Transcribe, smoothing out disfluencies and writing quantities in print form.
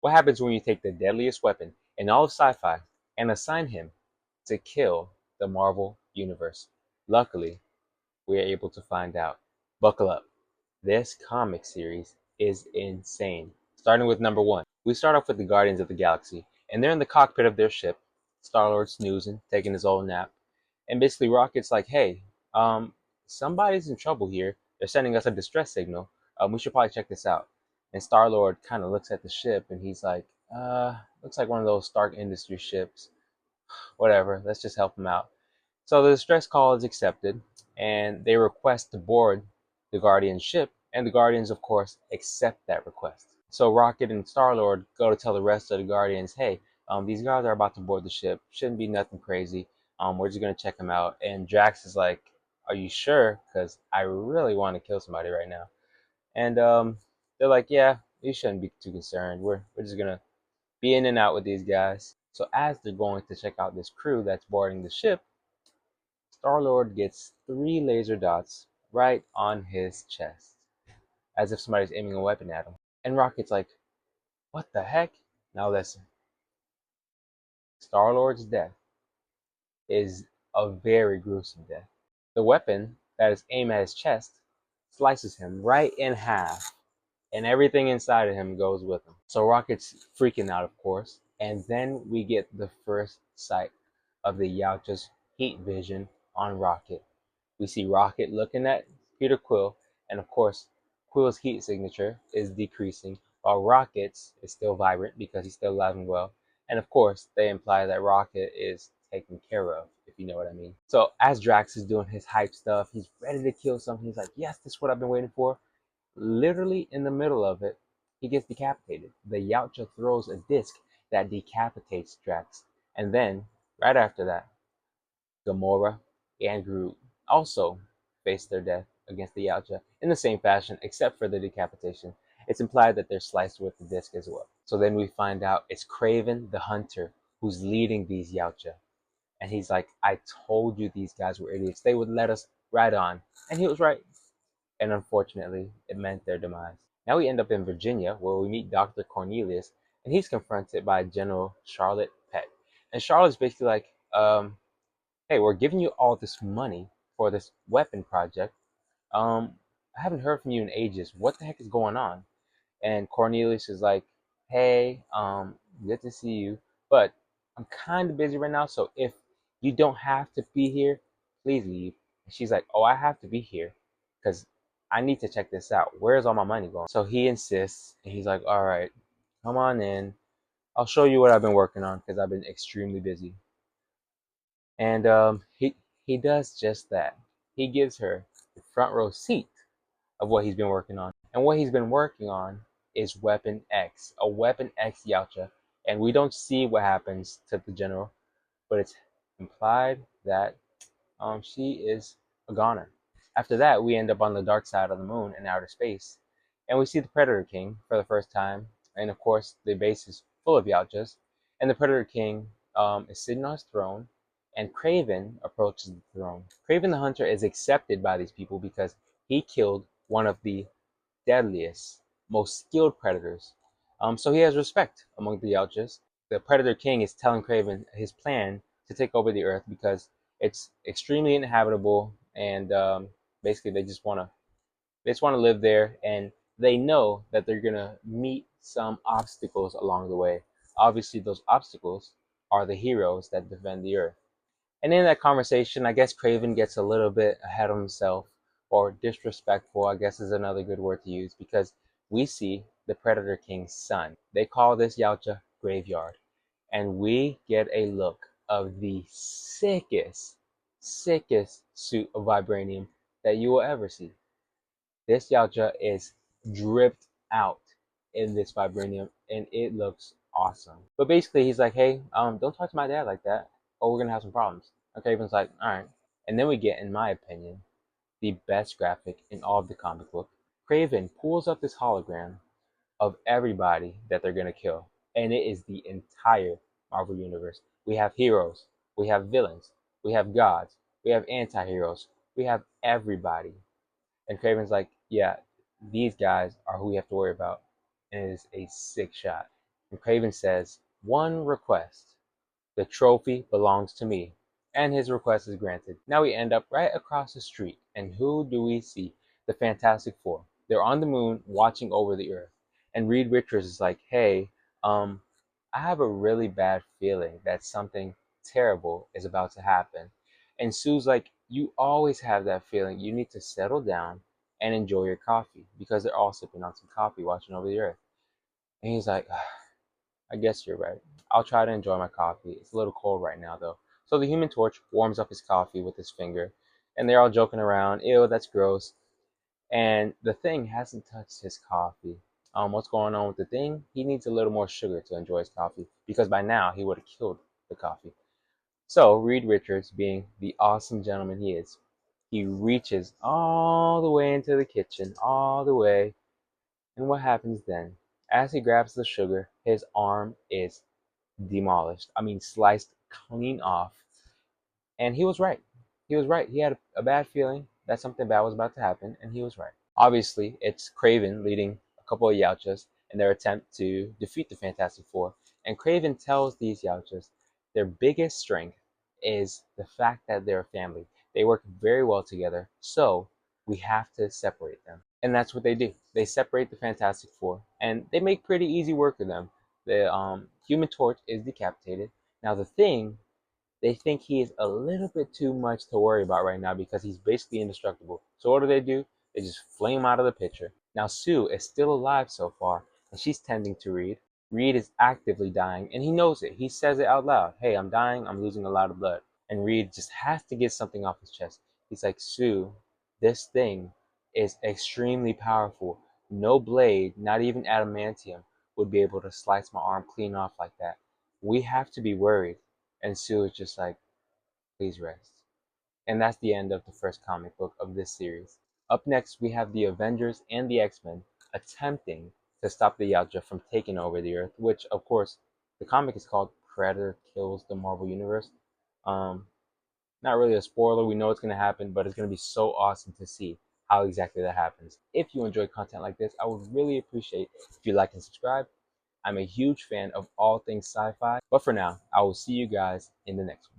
What happens when you take the deadliest weapon in all of sci-fi and assign him to kill the Marvel Universe? Luckily, we are able to find out. Buckle up. This comic series is insane. Starting with number one, we start off with the Guardians of the Galaxy, and they're in the cockpit of their ship. Star-Lord snoozing, taking his old nap, and basically Rocket's like, "Hey, um, somebody's in trouble here. They're sending us a distress signal. We should probably check this out." And Star-Lord kind of looks at the ship, and he's like, looks like one of those Stark Industries ships. Whatever, let's just help him out." So the distress call is accepted, and they request to board the Guardian ship, and the Guardians, of course, accept that request. So Rocket and Star-Lord go to tell the rest of the Guardians, "Hey, these guys are about to board the ship. Shouldn't be nothing crazy. We're just gonna check them out." And Drax is like, "Are you sure? Because I really want to kill somebody right now." And they're like, "Yeah, you shouldn't be too concerned. We're just gonna be in and out with these guys." So as they're going to check out this crew that's boarding the ship, Star-Lord gets 3 laser dots right on his chest, as if somebody's aiming a weapon at him. And Rocket's like, "What the heck?" Now listen, Star-Lord's death is a very gruesome death. The weapon that is aimed at his chest slices him right in half, and everything inside of him goes with him. So Rocket's freaking out, of course, and then we get the first sight of the Yautja's heat vision on Rocket. We see Rocket looking at Peter Quill, and of course, Quill's heat signature is decreasing, while Rocket's is still vibrant because he's still alive and well. And of course, they imply that Rocket is taken care of, if you know what I mean. So as Drax is doing his hype stuff, he's ready to kill something. He's like, "Yes, this is what I've been waiting for." Literally in the middle of it, he gets decapitated. The Yautja throws a disc that decapitates Drax. And then, right after that, Gamora and Groot also face their death against the Yautja in the same fashion, except for the decapitation. It's implied that they're sliced with the disc as well. So then we find out it's Kraven the Hunter who's leading these Yautja. And he's like, "I told you these guys were idiots. They would let us ride on." And he was right. And unfortunately, it meant their demise. Now we end up in Virginia, where we meet Dr. Cornelius, and he's confronted by General Charlotte Pett. And Charlotte's basically like, "Hey, we're giving you all this money for this weapon project. I haven't heard from you in ages. What the heck is going on?" And Cornelius is like, "Hey, good to see you, but I'm kind of busy right now, so if you don't have to be here, please leave." And she's like, "Oh, I have to be here because I need to check this out. Where's all my money going?" So he insists, and he's like, "All right, come on in. I'll show you what I've been working on because I've been extremely busy." And he does just that. He gives her the front row seat of what he's been working on. And what he's been working on is Weapon X, a Weapon X Yautja. And we don't see what happens to the general, but it's implied that she is a goner. After that, we end up on the dark side of the moon in outer space, and we see the Predator King for the first time. And of course, the base is full of Yautjas, and the Predator King is sitting on his throne, and Kraven approaches the throne. Kraven the Hunter is accepted by these people because he killed one of the deadliest, most skilled predators. So he has respect among the Yautjas. The Predator King is telling Kraven his plan to take over the Earth because it's extremely inhabitable, and basically they just want to live there, and they know that they're gonna meet some obstacles along the way. Obviously, those obstacles are the heroes that defend the Earth. And in that conversation, I guess Craven gets a little bit ahead of himself, or disrespectful, I guess is another good word to use, because we see the Predator King's son. They call this Yautja Graveyard. And we get a look of the sickest suit of vibranium that you will ever see. This Yautja is dripped out in this vibranium, and it looks awesome. But basically, he's like, "Hey, don't talk to my dad like that, or we're gonna have some problems." Okay, Craven's like, "All right." And then we get, in my opinion, the best graphic in all of the comic book. Craven pulls up this hologram of everybody that they're gonna kill, and it is the entire Marvel universe. We have heroes, we have villains, we have gods, we have anti-heroes, we have everybody. And Craven's like, "Yeah, these guys are who we have to worry about." And it is a sick shot. And Craven says, "One request. The trophy belongs to me." And his request is granted. Now we end up right across the street. And who do we see? The Fantastic Four. They're on the moon watching over the Earth. And Reed Richards is like, "Hey, um, I have a really bad feeling that something terrible is about to happen." And Sue's like, "You always have that feeling. You need to settle down and enjoy your coffee," because they're all sipping on some coffee watching over the Earth. And he's like, "I guess you're right. I'll try to enjoy my coffee. It's a little cold right now, though." So the Human Torch warms up his coffee with his finger, and they're all joking around. Ew, that's gross. And the Thing hasn't touched his coffee. What's going on with the Thing? He needs a little more sugar to enjoy his coffee, because by now he would have killed the coffee. So Reed Richards, being the awesome gentleman he is, he reaches all the way into the kitchen, all the way. And what happens then? As he grabs the sugar, his arm is demolished. I mean, sliced clean off. And he was right. He was right. He had a bad feeling that something bad was about to happen, and he was right. Obviously, it's Craven leading a couple of Yautjas in their attempt to defeat the Fantastic Four. And Craven tells these Yautjas their biggest strength is the fact that they're a family. They work very well together, so we have to separate them. And that's what they do. They separate the Fantastic Four, and they make pretty easy work of them. The Human Torch is decapitated. Now the Thing, they think he is a little bit too much to worry about right now because he's basically indestructible. So what do? They just flame him out of the picture. Now Sue is still alive so far, and she's tending to Reed. Reed is actively dying, and he knows it. He says it out loud. "Hey, I'm dying. I'm losing a lot of blood." And Reed just has to get something off his chest. He's like, "Sue, this thing is extremely powerful. No blade, not even adamantium, would be able to slice my arm clean off like that. We have to be worried." And Sue is just like, "Please rest." And that's the end of the first comic book of this series. Up next, we have the Avengers and the X-Men attempting to stop the Yautja from taking over the Earth, which, of course, the comic is called Predator Kills the Marvel Universe. Um, Not really a spoiler. We know it's going to happen, but it's going to be so awesome to see how exactly that happens. If you enjoy content like this, I would really appreciate if you like and subscribe. I'm a huge fan of all things sci-fi. But for now, I will see you guys in the next one.